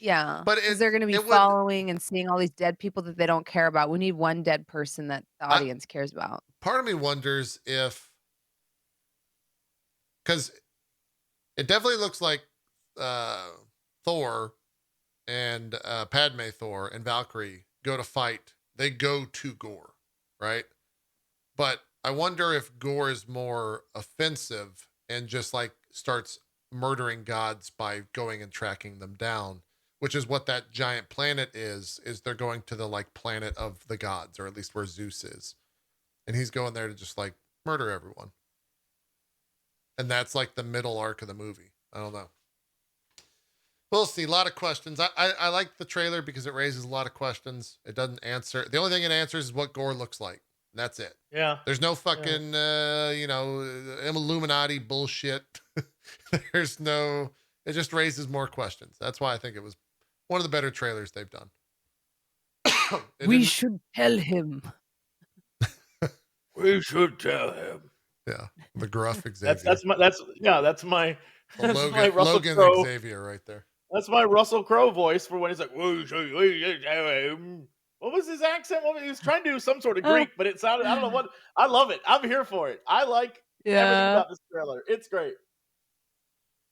Yeah, But because they're gonna be it would following and seeing all these dead people that they don't care about. We need one dead person that the I audience cares about. part of me wonders if, because it definitely looks like uh Thor and Padme Thor and Valkyrie go to fight. They go to Gorr, right? But I wonder if Gorr is more offensive and just like starts murdering gods by going and tracking them down, which is what that giant planet is they're going to the like planet of the gods, or at least where Zeus is. And he's going there to just like murder everyone. And that's like the middle arc of the movie. I don't know. We'll see. A lot of questions. I like the trailer because it raises a lot of questions. It doesn't answer. The only thing it answers is what Gorr looks like. And that's it. Yeah. There's no fucking, Illuminati bullshit. There's no, it just raises more questions. That's why I think it was one of the better trailers they've done. Should tell him. We should tell him. Yeah. The gruff Xavier. That's my that's my Russell Logan Crowe. Xavier right there. That's my Russell Crowe voice for when he's like, we should tell him. What was his accent? He was trying to do some sort of Greek, but it sounded, I don't know what. I love it. I'm here for it. I like everything about this trailer. It's great.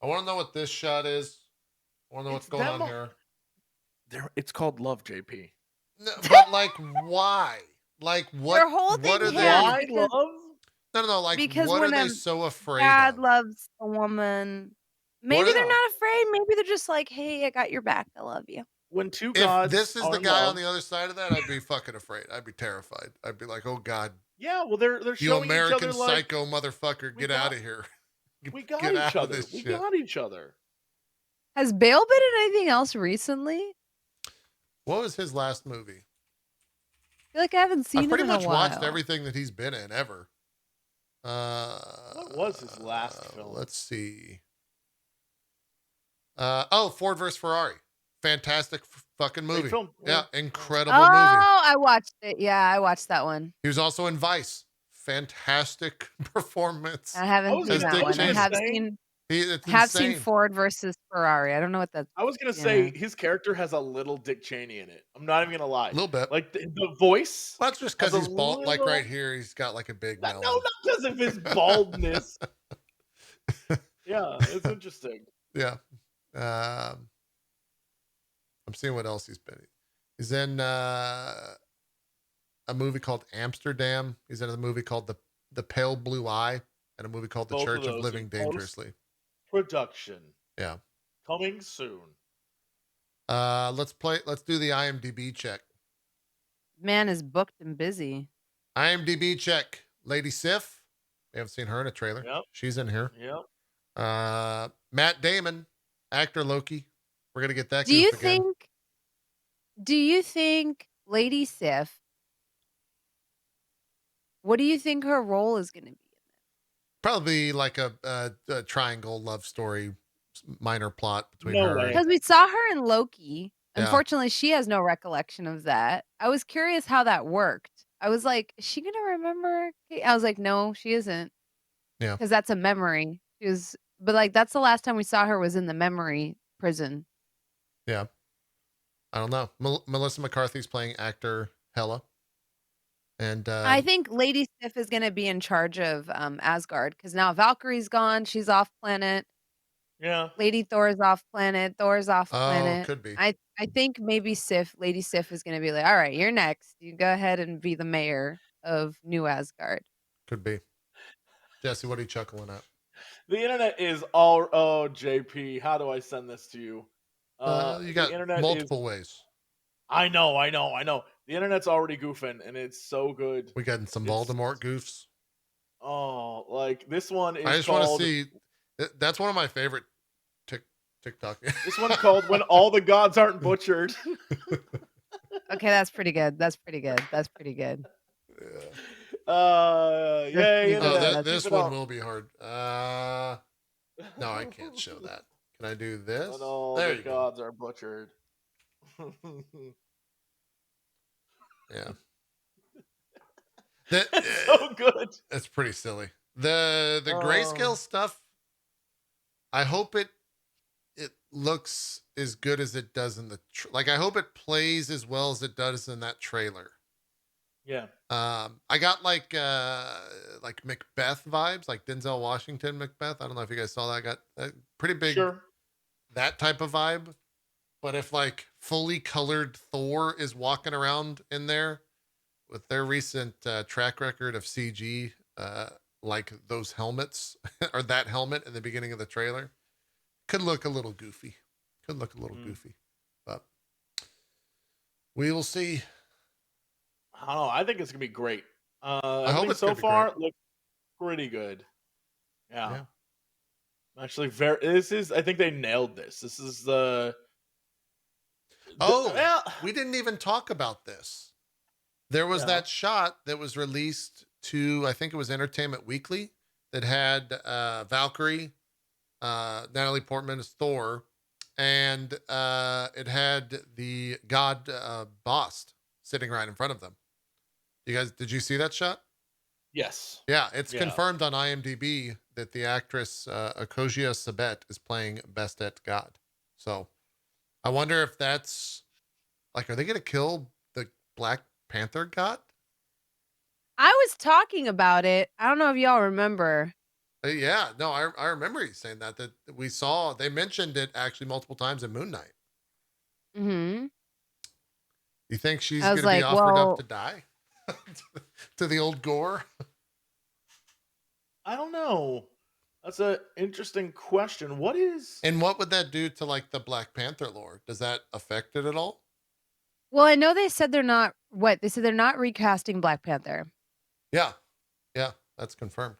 I want to know what this shot is. I want to know what's going on here. It's called Love, JP. No, but like, why? Like, what? Their whole thing what are here they? is Why because- love? No. Like, because what are when they a so afraid dad of? loves a woman, maybe they're not afraid. Maybe they're just like, hey, I got your back. I love you. When two If gods this is are the in guy love, on the other side of that, I'd be fucking afraid. I'd be terrified. I'd be like, oh God, yeah, well, they're you showing American each other like psycho motherfucker, get out of here. we got Get out each of other. this We shit. got each other. Has Bale been in anything else recently? What was his last movie? I feel like I haven't seen I've pretty him in much a while. watched everything that he's been in ever. What was his last film? Let's see. Ford vs Ferrari. Fantastic fucking movie. film. Yeah, Yeah. incredible Oh, movie. I watched it. Yeah, I watched that one. He was also in Vice. fantastic performance I I haven't was seen as gonna, that I Dick was one. I gonna Cheney. have say, seen It's have seen insane. Ford versus Ferrari. I don't know what that's. I was gonna Yeah. say his character has a little Dick Cheney in it. I'm not even gonna lie. A little bit. Like the voice Well, that's just has because a he's bald. Like little. right here, he's got like a big No, melon. not because of his baldness. Yeah, it's interesting. Yeah. Um, I'm seeing what else he's been. He's in a movie called Amsterdam. He's in a movie called The Pale Blue Eye, and a movie called The Both of Church of those Living in Dangerously. Production Yeah. coming soon. Let's do the IMDb check. Man is booked and busy. IMDb check. Lady Sif. We haven't seen her in a trailer. Yep. She's in here. Yep. Matt Damon, actor Loki. We're gonna get that Do you goof again. think Lady Sif? What do you think her role is going to be? Probably like a triangle love story, minor plot between No her. way. Because we saw her in Loki. Yeah. Unfortunately, she has no recollection of that. I was curious how that worked. I was like, is she gonna remember? I was like, no, she isn't. Yeah. Because that's a memory. She was, but like that's the last time we saw her was in the memory prison. Yeah. I don't know. Melissa McCarthy's playing actor Hela. And I think Lady Sif is gonna be in charge of Asgard because now Valkyrie's gone. She's off planet. Yeah. Lady Thor's off planet. Thor's off oh, planet. could be. I think maybe Lady Sif is gonna be like, all right, you're next. You go ahead and be the mayor of New Asgard. Could be. Jesse, what are you chuckling at? The internet is all. Oh, JP, how do I send this to you? You got the internet multiple ways. I know. The internet's already goofing, and it's so good. We got some It's- Voldemort goofs. Oh, like this one is I just want to called. see. That's one of my favorite TikTok. This one's called "When All the Gods Aren't Butchered." Okay, that's pretty good. That's pretty good. Yeah. Yay! Oh, internet, this keep it one up. will be hard. No, I can't show that. Can I do this? When all There the you go. gods are butchered. Yeah. It's so good. That's pretty silly. The grayscale stuff. I hope it looks as good as it does in the like. I hope it plays as well as it does in that trailer. Yeah. I got like Macbeth vibes, like Denzel Washington Macbeth. I don't know if you guys saw that. I got a pretty big Sure. that type of vibe. But if like fully colored Thor is walking around in there with their recent track record of CG, like those helmets or that helmet in the beginning of the trailer, could look a little goofy. Goofy, but we will see. I don't know. I think it's gonna be great. I hope it's so gonna be far great. it looks pretty good. Yeah. Yeah. Actually, I think they nailed this. This is the. Oh, Yeah. we didn't even talk about this. There was Yeah. that shot that was released to, I think it was Entertainment Weekly, that had Valkyrie, Natalie Portman as Thor, and it had the god Bast sitting right in front of them. Did you see that shot? Yes. Yeah, it's Yeah. confirmed on IMDb that the actress Akosia Sabet is playing Bastet God. So I wonder if that's like, are they going to kill the Black Panther God? I was talking about it. I don't know if y'all remember. Yeah, no, I remember you saying that they mentioned it actually multiple times in Moon Knight. Mm-hmm. You think she's I going was to be like, offered well- up to die to the old Gorr? I don't know. That's an interesting question. What is? And what would that do to like the Black Panther lore? Does that affect it at all? Well, I know they said they're not. They said they're not recasting Black Panther. Yeah, that's confirmed.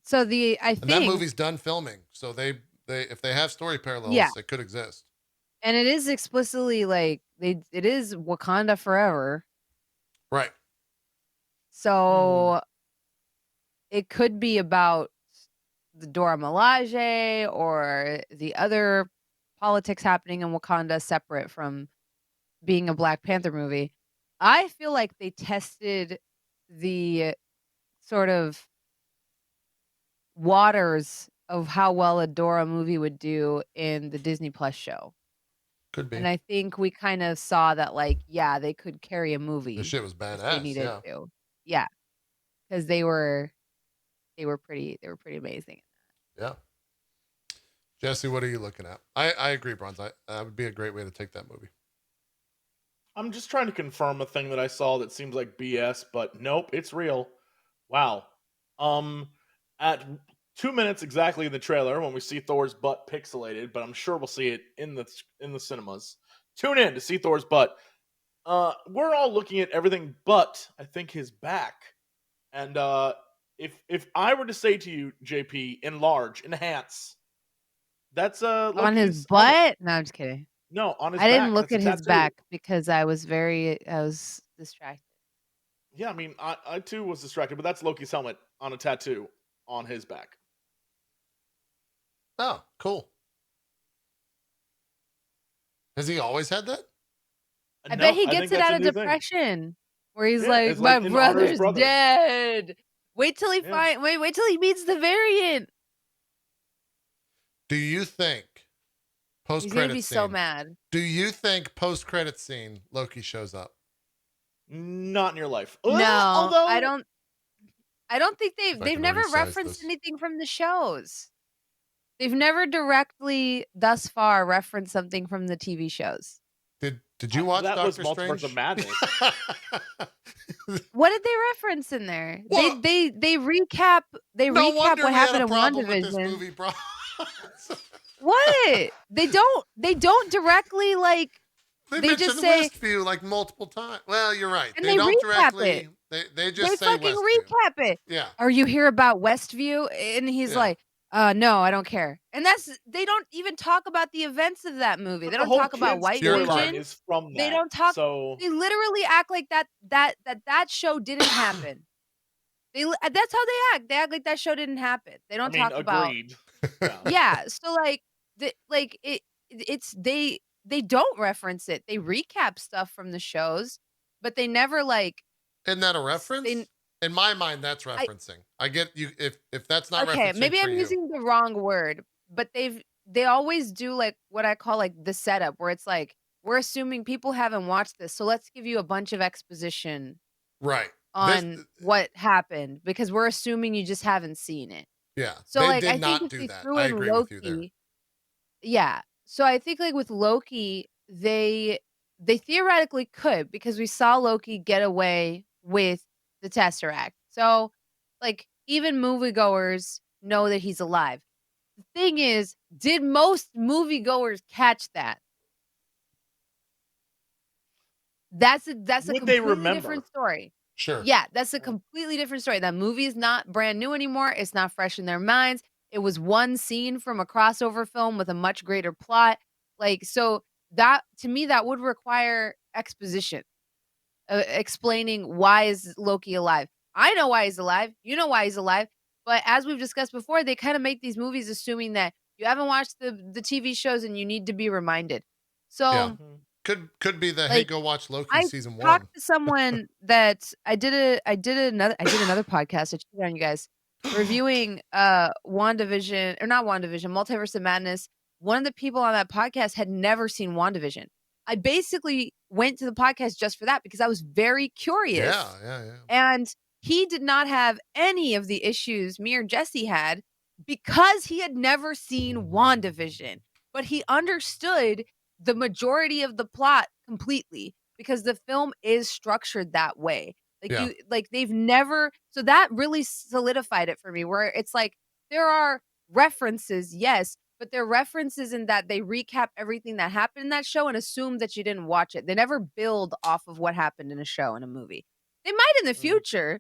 So I And think that movie's done filming, so they if they have story parallels, Yeah. it could exist. and it is explicitly like it is Wakanda forever. Right. So it could be about the Dora Milaje or the other politics happening in Wakanda separate from being a Black Panther movie. I feel like they tested the sort of waters of how well a Dora movie would do in the Disney Plus show. Could be. And I think we kind of saw that, like, yeah, they could carry a The movie shit was if they badass. needed Yeah. to. Yeah, because they were pretty amazing. Yeah. Jesse, what are you looking at? I agree, Bronze. That would be a great way to take that movie. I'm just trying to confirm a thing that I saw that seems like BS, but nope, it's real. Wow. At 2 minutes exactly in the trailer, when we see Thor's butt pixelated, but I'm sure we'll see it in the cinemas. Tune in to see Thor's butt. We're all looking at everything but I think his back. And if I were to say to you, JP, enlarge, enhance, that's On his Loki's butt? No, I'm just kidding. no, on his I back. didn't look That's at a his tattoo. back because I was distracted. Yeah, I mean, I too was distracted, but that's Loki's helmet on a tattoo on his back. Oh, cool. Has he always had that? I No, bet he I gets think it that's out a of new thing. depression, where he's Yeah, like, it's "My like in honor of his brother's brother. dead." Wait till he Yeah. wait till he meets the variant. Do you think He's gonna post-credit be scene? so mad. Do you think post-credit scene Loki shows up? Not in your life. No, Although I don't think If I they've can never resize referenced this. anything from the shows. They've never directly thus far referenced something from the TV shows. Did you watch that was Doctor Multiverse Strange? of Madness. What did they reference in there? Well, They recap no wonder what we had happened a in problem with this WandaVision. movie, bro. What? They don't directly like They they just mentioned say Westview like multiple times. Well, you're right. and They they don't recap directly. it. They They just say fucking Westview. recap it. Yeah. Are you here about Westview? And he's Yeah. like, no, I don't care. And they don't even talk about the events of that movie. But They the don't whole talk about kids White You're storyline Vision. correct. is from They that. don't talk. So They literally act like that show didn't happen. That's how they act. They act like that show didn't happen. They I don't mean, talk about. agreed. Yeah. Yeah. So like they don't reference it. They recap stuff from the shows, but they never like. Isn't that a reference? In my mind, that's referencing. I get you. If that's not Okay, referencing maybe for I'm you. using the wrong word, but they always do like what I call like the setup, where it's like we're assuming people haven't watched this, so let's give you a bunch of exposition Right. on what happened because we're assuming you just haven't seen it. Yeah. So They like did I think not if do they that. threw I in agree with you there. Loki, yeah. So I think like with Loki, they theoretically could because we saw Loki get away with the Tesseract. So like even moviegoers know that he's alive. The thing is, did most moviegoers catch that? That's a Would they completely remember? different story. Sure. Yeah, that's a completely different story. That movie is not brand new anymore. It's not fresh in their minds. It was one scene from a crossover film with a much greater plot. Like, so that to me, that would require exposition, explaining why is Loki alive. I know why he's alive. You know why he's alive. But as we've discussed before, they kind of make these movies assuming that you haven't watched the TV shows and you need to be reminded. So. Yeah. Mm-hmm. Could be the hey, Like, go watch Loki I season 1. talked to someone that I did another podcast. I cheated on you guys reviewing WandaVision or not WandaVision, Multiverse of Madness. One of the people on that podcast had never seen WandaVision. I basically went to the podcast just for that because I was very curious. Yeah. And he did not have any of the issues me or Jesse had because he had never seen WandaVision, but he understood the majority of the plot completely because the film is structured that way. Like Yeah. they've never, so that really solidified it for me where it's like there are references, yes, but they're references in that they recap everything that happened in that show and assume that you didn't watch it. They never build off of what happened in a show, in a movie. They might in the future.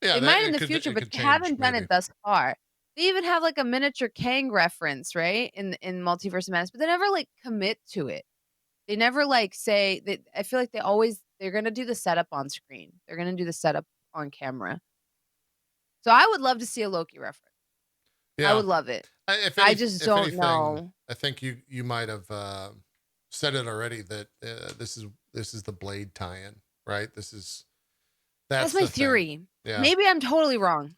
Yeah, They might in the future, it but could they change, haven't done maybe. it thus far. They even have like a miniature Kang reference, right? In Multiverse of Madness, but they never like commit to it. They never like say that. I feel like they're gonna do the setup on screen. They're gonna do the setup on camera. So I would love to see a Loki reference. Yeah. I would love it. I just don't know. I think you might have said it already that this is the Blade tie-in, right? This is That's the my thing. theory. Yeah. Maybe I'm totally wrong.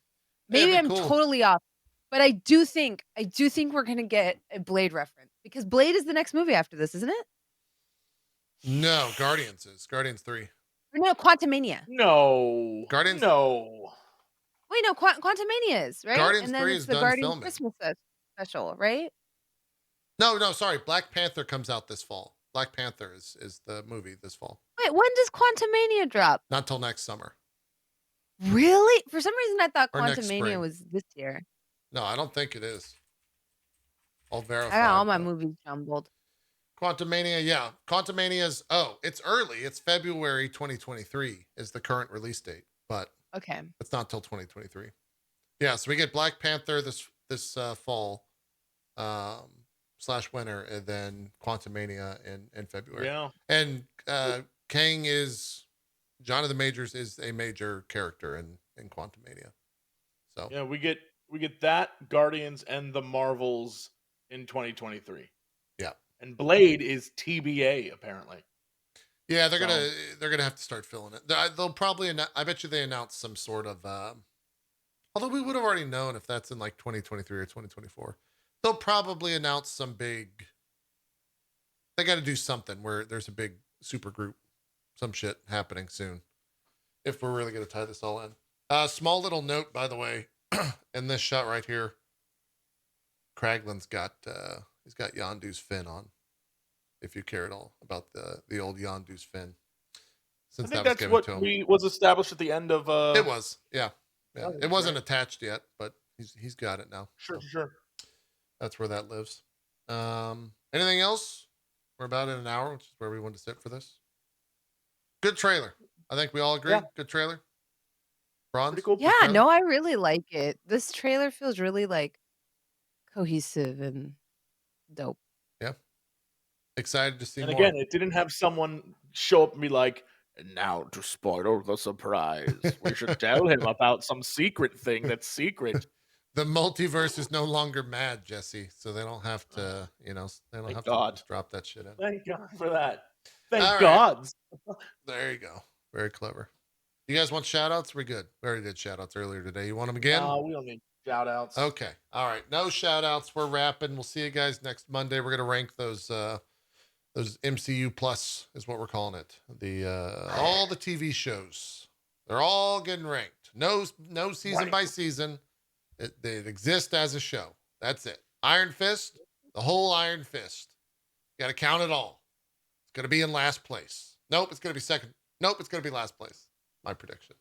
Yeah, it'd Maybe be I'm cool. totally off. But I do think we're gonna get a Blade reference because Blade is the next movie after this, isn't it? No, Guardians is Guardians 3. Or no, Quantumania. No. Guardians- No. Wait, no, Quantumania is right, Guardians and then 3 it's is the done Guardian filming. Christmas special, right? No, sorry. Black Panther comes out this fall. Black Panther is the movie this fall. Wait, when does Quantumania drop? Not till next summer. Really? For some reason, I thought Or next spring. Quantumania was this year. No, I don't think it is. I'll verify. I got all my but- movies jumbled. Quantumania, yeah. Quantumania's, it's early. It's February 2023 is the current release date, but Okay. it's not till 2023. Yeah, so we get Black Panther this fall, / winter, and then Quantumania in February. Yeah. And Kang is, Jonathan Majors is a major character in Quantumania. So Yeah, we get that, Guardians, and the Marvels in 2023. Yeah. And Blade is TBA apparently. yeah, they're gonna have to start filling it. They'll probably, I bet you they announce some sort of, although we would have already known if that's in like 2023 or 2024. They'll probably announce some big. They got to do something where there's a big super group, some shit happening soon. If we're really going to tie this all in. Small little note, by the way, in this shot right here, Kraglin's got he's got Yondu's fin on. If you care at all about the old Yondu's fin, since I think that was that's given what to him, was established at the end of. it was, yeah. Oh, It wasn't right. attached yet, but he's got it now. Sure, so sure. that's where that lives. Anything else? We're about in an hour, which is where we wanted to sit for this. Good trailer. I think we all agree. Yeah. Good trailer. Bronze. Pretty cool. Yeah, trailer? no, I really like it. This trailer feels really like cohesive and dope. Excited to see And more. again, it didn't have someone show up and be like, and now to spoil the surprise, we should tell him about some secret thing that's secret. The multiverse is no longer mad, Jesse, so they don't have to, they don't Thank have God. to just drop that shit in. Thank God for that. Thank All right. God. There you go. Very clever. You guys want shout outs? We're good. We already did shout outs earlier today. You want them again? We don't need shout outs. Okay. All right. No shout outs. We're wrapping. We'll see you guys next Monday. We're gonna rank those MCU plus is what we're calling it. The all the TV shows. They're all getting ranked. No season by season. They exist as a show. That's it. Iron Fist, the whole Iron Fist. You gotta count it all. It's gonna be in last place. Nope, it's gonna be second. Nope, it's gonna be last place. My prediction.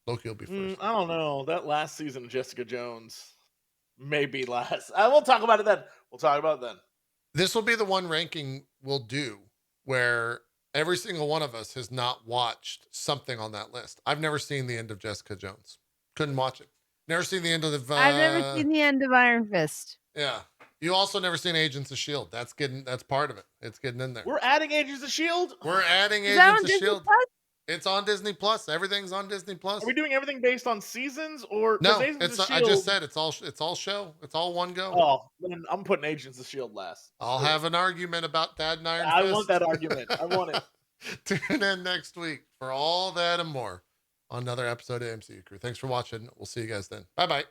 Loki will be first. I don't know. That last season of Jessica Jones may be last. We'll talk about it then. This will be the one ranking we'll do where every single one of us has not watched something on that list. I've never seen the end of Jessica Jones. Couldn't watch it. Never seen the end of the. I've never seen the end of Iron Fist. Yeah. You also never seen Agents of S.H.I.E.L.D. That's part of it. It's getting in there. We're adding Agents of S.H.I.E.L.D.? We're adding Is that on Agents of Disney S.H.I.E.L.D. Plus? It's on Disney Plus. Everything's on Disney Plus. Are we doing everything based on seasons or No, 'cause Agents it's. of I just S.H.I.E.L.D. said it's all show. It's all one go. Oh, then I'm putting Agents of S.H.I.E.L.D. last. I'll have an argument about that and Iron I Fist. want that argument. I want it. Tune in next week for all that and more on another episode of MCU Crew. Thanks for watching. We'll see you guys then. Bye bye.